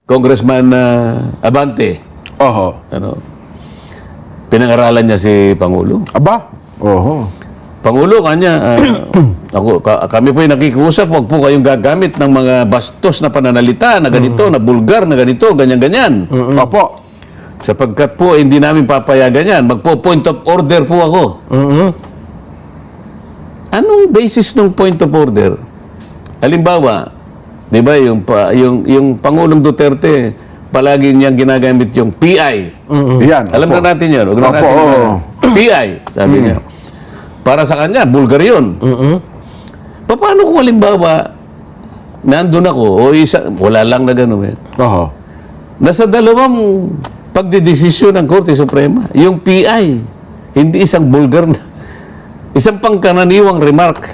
Congressman Abante. Oho. Ano, pinangaralan niya si Pangulo. Aba? Oho. Pangulo, kanya, kami po yung nakikiusap, huwag po kayong gagamit ng mga bastos na pananalita na ganito, na bulgar na ganito, ganyan-ganyan. Opo. Sapagkat po, hindi namin papayagan yan. Magpo-point of order po ako. Anong basis ng point of order? Halimbawa, di ba, yung Pangulong Duterte, palagi niyang ginagamit yung PI. Yan. Alam na natin yun. Huwag na natin PI, sabi niya. Para sa kanya, bulgar yun. Paano kung halimbawa, nandun ako, o wala lang na gano'n eh. Oho. Nasa dalawang pagdidesisyon ng Korte Suprema, yung PI, hindi isang bulgar na, isang pangkananiwang remark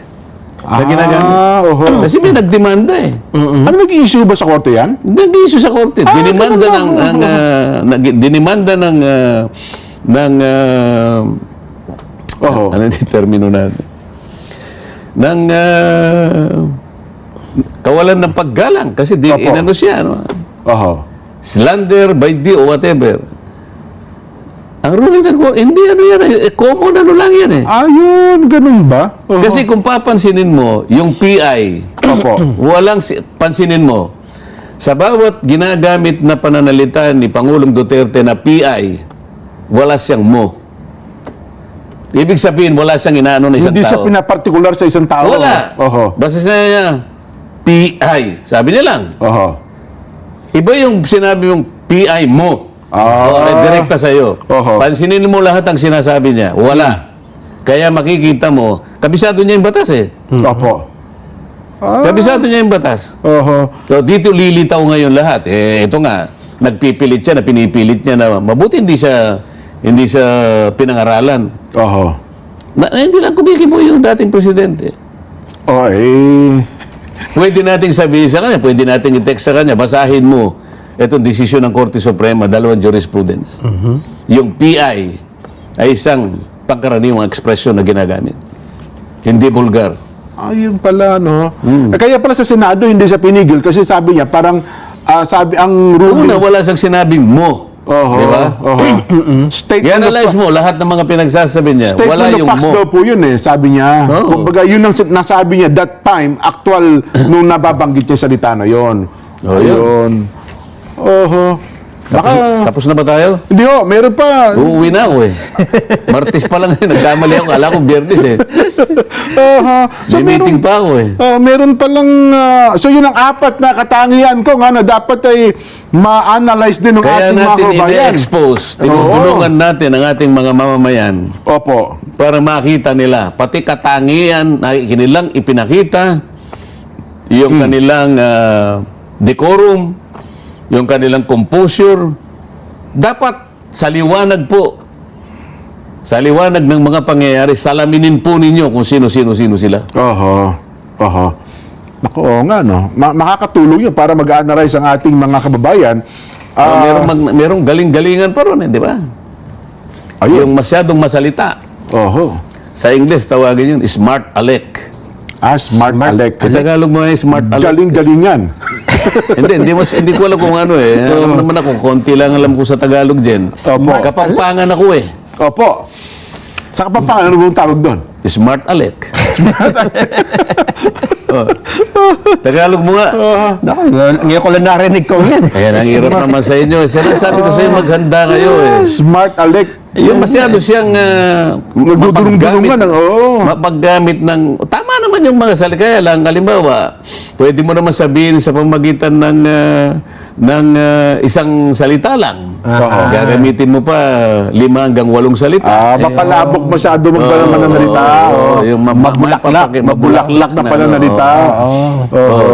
na ginagamit. Oho. Kasi may nagdemanda eh. Ano nag-issue ba sa korte yan? Nag-issue sa Korte. Dinimanda ng Oho. ano yung termino natin? Ng kawalan ng paggalang kasi inano siya, no? Oho. Slander by D o whatever. Ang ruling ng court, hindi ano yan, common ano lang yan eh. Ayun, ganun ba? Oho. Kasi kung papansinin mo, yung PI, Opo. pansinin mo, sa bawat ginagamit na pananalita ni Pangulong Duterte na PI, wala siyang mo. Ibig sabihin, wala siyang inaano na isang Hindi siya tao. pinapartikular sa isang tao. Wala. Oho. Basta niya, PI. Sabi niya lang. Oho. Iba yung sinabi mong PI mo. Direkta sa'yo. Oho. Pansinin mo lahat ang sinasabi niya. Wala. Kaya makikita mo, kabisado niya yung batas eh. Opo. Kabisado niya yung batas. Oho. So dito lilitaw ngayon lahat. Ito nga, nagpipilit siya, na pinipilit niya na mabuti hindi siya pinangaralan. Oho. Hindi lang kumikibo yung dating presidente. Oh, eh. Pwede nating sabihin sa kanya, pwede nating i-text sa kanya, basahin mo itong desisyon ng Korte Suprema, dalawang jurisprudence. Yung PI ay isang pangkaraniwang ekspresyon na ginagamit. Hindi bulgar. Ayun pala, no? Kaya pala sa Senado, hindi siya pinigil kasi sabi niya, parang, sabi ang ruling... Una, wala siyang sinabing mo. Oho. Di ba? Oho. Statement I-analyze mo lahat ng mga pinagsasabi niya. Wala Statement of yung facts mo. daw po yun eh, sabi niya. Oo. Kumbaga, yun ang nasabi niya that time, actual, nung nababanggit niya salita na yun. Oh, Ayun. Oho. Tapos na ba tayo? Hindi ho, meron pa. Uuwi na ako eh. Martes pa lang eh. Nagkamali ako. Kala ko Biyernes eh. Oho. So, May meeting pa ako eh. meron palang, so yun ang apat na katangian ko nga na dapat ay ma-analyze din ng Kaya ating mga natin kabayan. i-expose. Tinutulungan natin ang ating mga mamamayan Opo. para makita nila. Pati katangian na kanilang ipinakita, yung kanilang decorum, yung kanilang composure, dapat sa liwanag po, sa liwanag ng mga pangyayari, salaminin po ninyo kung sino-sino sila. Oho. Oho. Naku, oo nga, no? Makakatulong yun para mag-analyze ang ating mga kababayan. Merong galing-galingan pa ron, di ba? Ayun. Yung masyadong masalita. Oho. Sa English, tawagin yun, smart alec. Smart Alec. Sa Tagalog mo ay smart alec. Galing-galingan. hindi ko alam kung ano eh. Alam naman ako, konti lang alam ko sa Tagalog dyan. Opo. Kapampangan ako eh. Opo. Sa Kapampangan, ano bang tawag doon? Smart alec. Oh. Tagalog mo nga. Naku, ngayon ko lang narinig ko yan. Kaya ang hirap naman sa inyo. Sinasabi ko sa inyo, maghanda kayo eh. Smart Alec. Yung masyado siyang Nagdudurong-durungan ng, oo. mapaggamit ng... Tama naman yung mga salita. Kaya lang, halimbawa, pwede mo naman sabihin sa pamagitan ng isang salita lang. Gagamitin mo pa 5 hanggang 8 salita. Mapalabok masyado magpananalita. Yung mabulaklak na pananalita.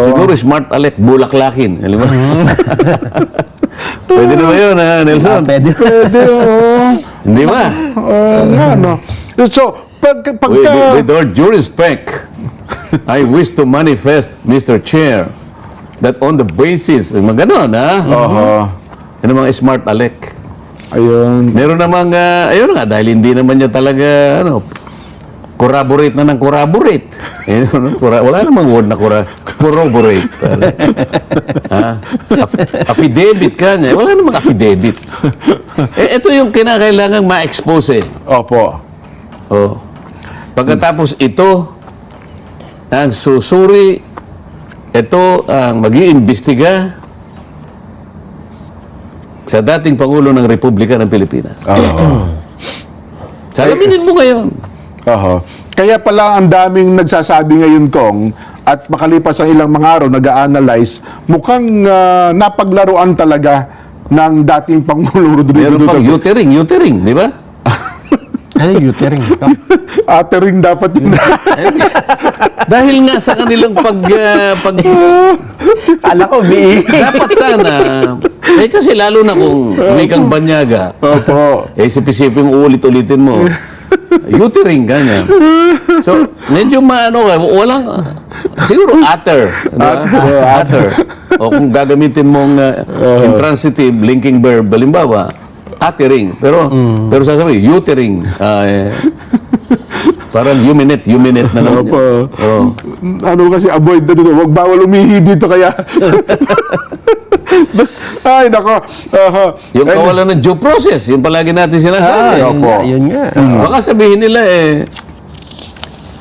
Siguro smart alec, bulaklakin. Alam mo? Pwede na ba yun, Nelson? Pwede. Pwede, oo. Hindi ba? Nga, no. So, pagka... With all due respect, I wish to manifest, Mr. Chair, that on the basis, mga ganon, ha? Ano mga smart alec. Ayun. Meron namang, ayun nga, dahil hindi naman niya talaga, corroborate na ng corroborate. Eh, wala namang word na corroborate. Affidavit ka niya. Wala namang affidavit. Ito yung kinakailangang ma-expose eh. Opo. Oh. Pagkatapos ito, ang susuri, ito ang mag-iimbestiga sa dating Pangulo ng Republika ng Pilipinas. Salaminin mo ngayon. Oho. Kaya pala ang daming nagsasabi ngayon, Kong, at makalipas ang ilang mga araw, nag-a-analyze, mukhang napaglaruan talaga ng dating Pangulong Rodrigo Meron pang Duterte. utering, di ba? Ano yung utering? Atering dapat yun. Dahil nga sa kanilang Kala ko, dapat sana, kasi lalo na kung may kang banyaga, Opo. isip-isipin mo, ulit-ulitin mo, utering, ganyan. So, medyo walang, siguro utter. Utter. O kung gagamitin mong intransitive, linking verb, halimbawa, uttering. Pero sasabihin, utering. Parang huminate na naman. Opo. Oh. Ano kasi, avoid na dito. Huwag bawal umihi dito kaya. Ay, nako. Yung kawalan ng due process, yung palagi natin sinasabi. Yun nga. Baka sabihin nila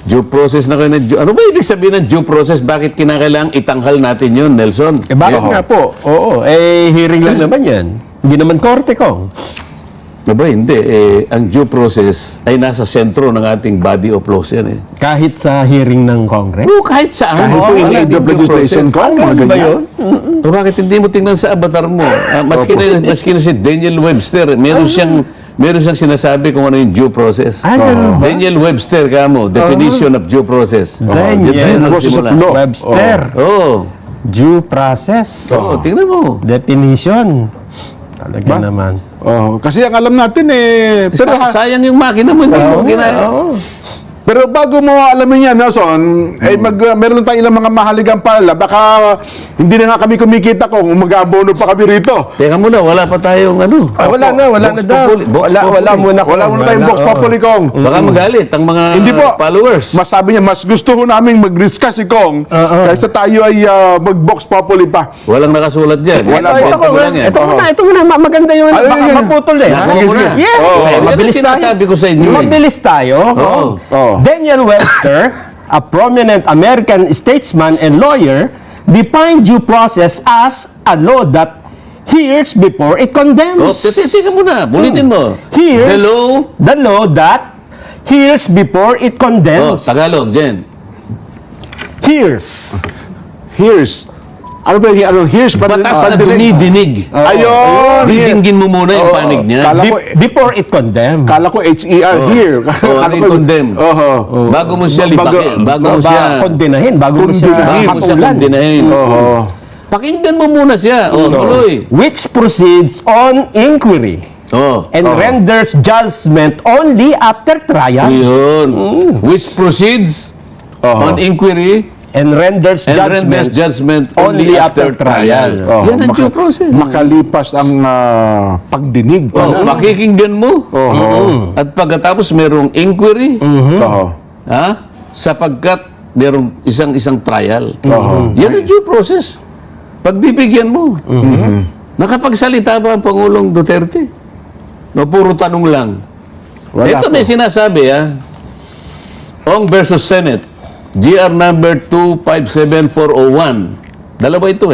due process na kayo ano ba ibig sabihin ng due process? Bakit kinakailangang itanghal natin yun, Nelson? Bakit nga po? Oo, hearing lang naman yan. Hindi naman korte ko. Diba, hindi. Ang due process ay nasa sentro ng ating body of laws yan eh. Kahit sa hearing ng Congress? Oo, kahit saan. Kahit po in Wala aid of ding due legislation, process. Kong, mga Ba ganyan. yun? O bakit hindi mo tingnan sa avatar mo? Maski na si Daniel Webster, meron siyang sinasabi kung ano yung due process. Ganun ba? Daniel Webster, kamo, definition of due process. Daniel Yan ang process of simula. law. Webster. Oo. Due process. Oo, tingnan mo. Definition. Talaga naman. Kasi ang alam natin pero, Sayang yung makina mo, hindi mo ginaya. pero bago mo alamin yan, Nelson, meron tayong ilang mga mahaligang pala. Baka hindi na nga kami kumikita kung mag-abono pa kami rito. Teka muna, wala pa tayong Wala na Vox daw. Populi. Vox Populi. Wala muna tayong box populi, Kong. Baka magalit ang mga Hindi po. followers. Mas sabi niya, mas gusto ko namin mag-discuss si Kong kaysa tayo ay mag-box populi pa. Walang nakasulat dyan. Ito muna. Maganda yun. Ay, Baka yan. maputol eh. ha? Sige, sige. Yes. Yan ang Mabilis tayo. sinasabi ko sa inyo. Mabilis tayo. Oo. Daniel Webster, a prominent American statesman and lawyer, defined due process as a law that hears before it condemns. Teka muna, bulitin mo. Hears The law. the law that hears before it condemns. Tagalog, Jen. Hears. Here's. Ano ba yung here's? Batas na dumidinig. Ayun. Didinggin mo muna yung panig niya. Kala ko, Before it condemns. kala ko HER, here. ano yung condemn? Bago mo siya libakin. Bago mo siya Kondenahin. Bago mo siya hatulan. kondinahin. Pakinggan mo muna siya. Tuloy. Which proceeds on inquiry and renders judgment only after trial. Yun. Which proceeds on inquiry And renders and renders judgment judgment only after trial. Yan ang due process. Makalipas ang pagdinig. Pakikinggan mo. At pagkatapos merong inquiry, sapagkat merong isang trial. Yan ang due process. Pagbibigyan mo. Nakapagsalita ba ang Pangulong Duterte? No, puro tanong lang. Wala Ito po. may sinasabi, Ong versus Senate, GR number 257401. Dalawa ito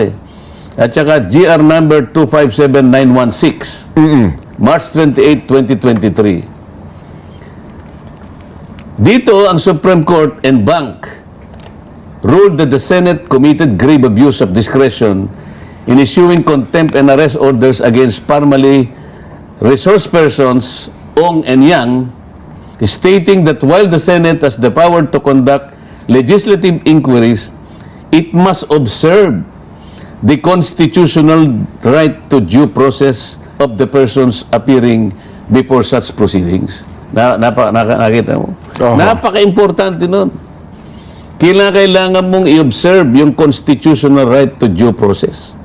At saka GR number 257916. March 28, 2023. Dito, ang Supreme Court and Bank ruled that the Senate committed grave abuse of discretion in issuing contempt and arrest orders against formerly resource persons Ong and Yang, stating that while the Senate has the power to conduct legislative inquiries, it must observe the constitutional right to due process of the persons appearing before such proceedings. Nakita mo? Napaka-importante nun. Kailangan mong i-observe yung constitutional right to due process.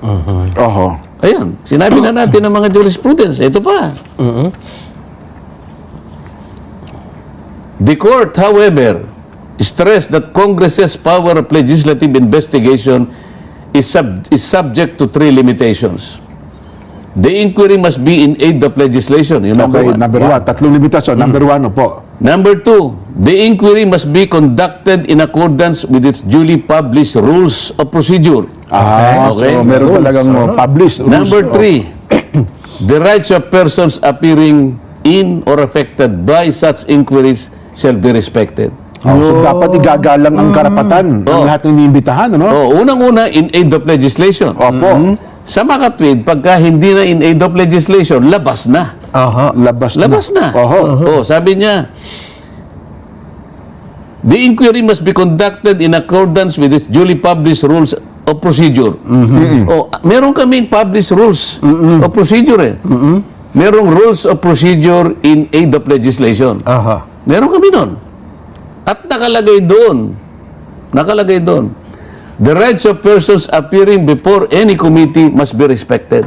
Ayan, sinabi na natin ng mga jurisprudence. Ito pa. The court, however, stressed that Congress's power of legislative investigation is subject to three limitations. The inquiry must be in aid of legislation. Yung number Okay, one. number one. Tatlong limitasyon. Number one, po. Number two, the inquiry must be conducted in accordance with its duly published rules of procedure. Okay. So meron talagang published rules. Number three, the rights of persons appearing in or affected by such inquiries shall be respected. So dapat igagalang ang karapatan ng lahat ng iniimbitahan, ano? Unang-una, in aid of legislation. Opo. Sa makatwid, pagka hindi na in aid of legislation, labas na. Aha. Labas Na. Oho. Sabi niya, the inquiry must be conducted in accordance with its duly published rules of procedure. Meron kaming published rules of procedure eh. Merong rules of procedure in aid of legislation. Aha. Meron kami nun. At nakalagay doon, the rights of persons appearing before any committee must be respected.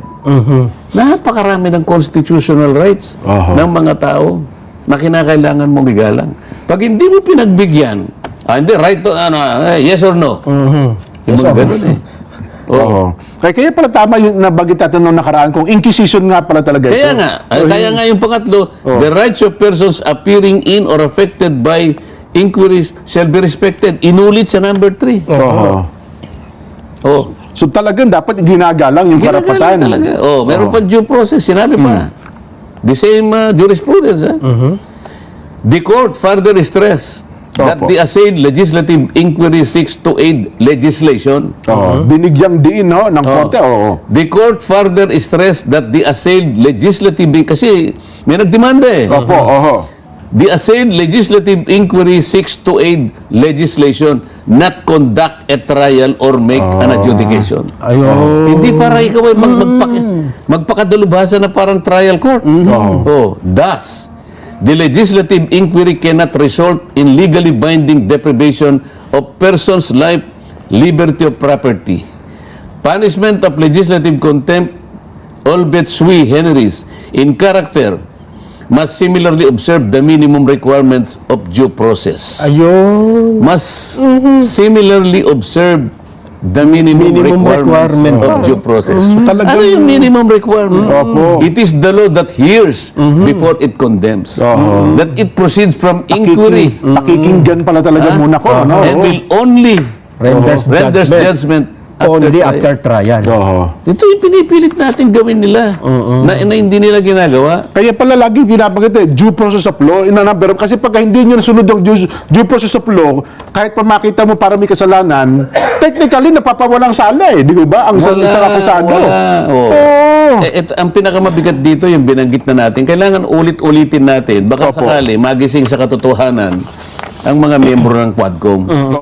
Napakarami ng constitutional rights ng mga tao na kinakailangan mong igalang. Pag hindi mo pinagbigyan, hindi, right to, yes or no? Yung mga ganun eh. Oo. Kaya pala tama yung nabagit natin noong nakaraan kung inquisition nga pala talaga ito. Kaya nga yung pangatlo, the rights of persons appearing in or affected by inquiries shall be respected. Inulit sa number 3. So talagang dapat ginagalang yung karapatan. Talaga. Meron pa due process. Sinabi pa. The same jurisprudence. The court further stressed that the assailed legislative inquiry seeks to aid legislation. Binigyang diin ng korte. The court further stressed that the assailed legislative, kasi may nagdemanda eh. The assailed legislative inquiry seeks to aid legislation, not conduct a trial or make an adjudication. Hindi para ikaw ay magpakadalubhasa na parang trial court. Thus, the legislative inquiry cannot result in legally binding deprivation of person's life, liberty, or property. Punishment of legislative contempt, albeit sui generis in character, must similarly observe the minimum requirements of due process. Must similarly observe the minimum requirement of due process. Ano yung minimum requirement? It is the law that hears before it condemns. That it proceeds from inquiry. Pakikinggan pala talaga muna ko. And will only Renders judgment only after trial. Ito yung pinipilit natin gawin nila na hindi nila ginagawa. Kaya pala lagi binabagit due process of law. Pero kasi pag hindi nyo nasunod yung due process of law, kahit pa makita mo para may kasalanan, technically napapawalang sala di ba? Ang isang akusado. Ang pinakamabigat dito yung binanggit na natin. Kailangan ulit-ulitin natin. Baka sakali magising sa katotohanan ang mga miyembro ng Quadcom.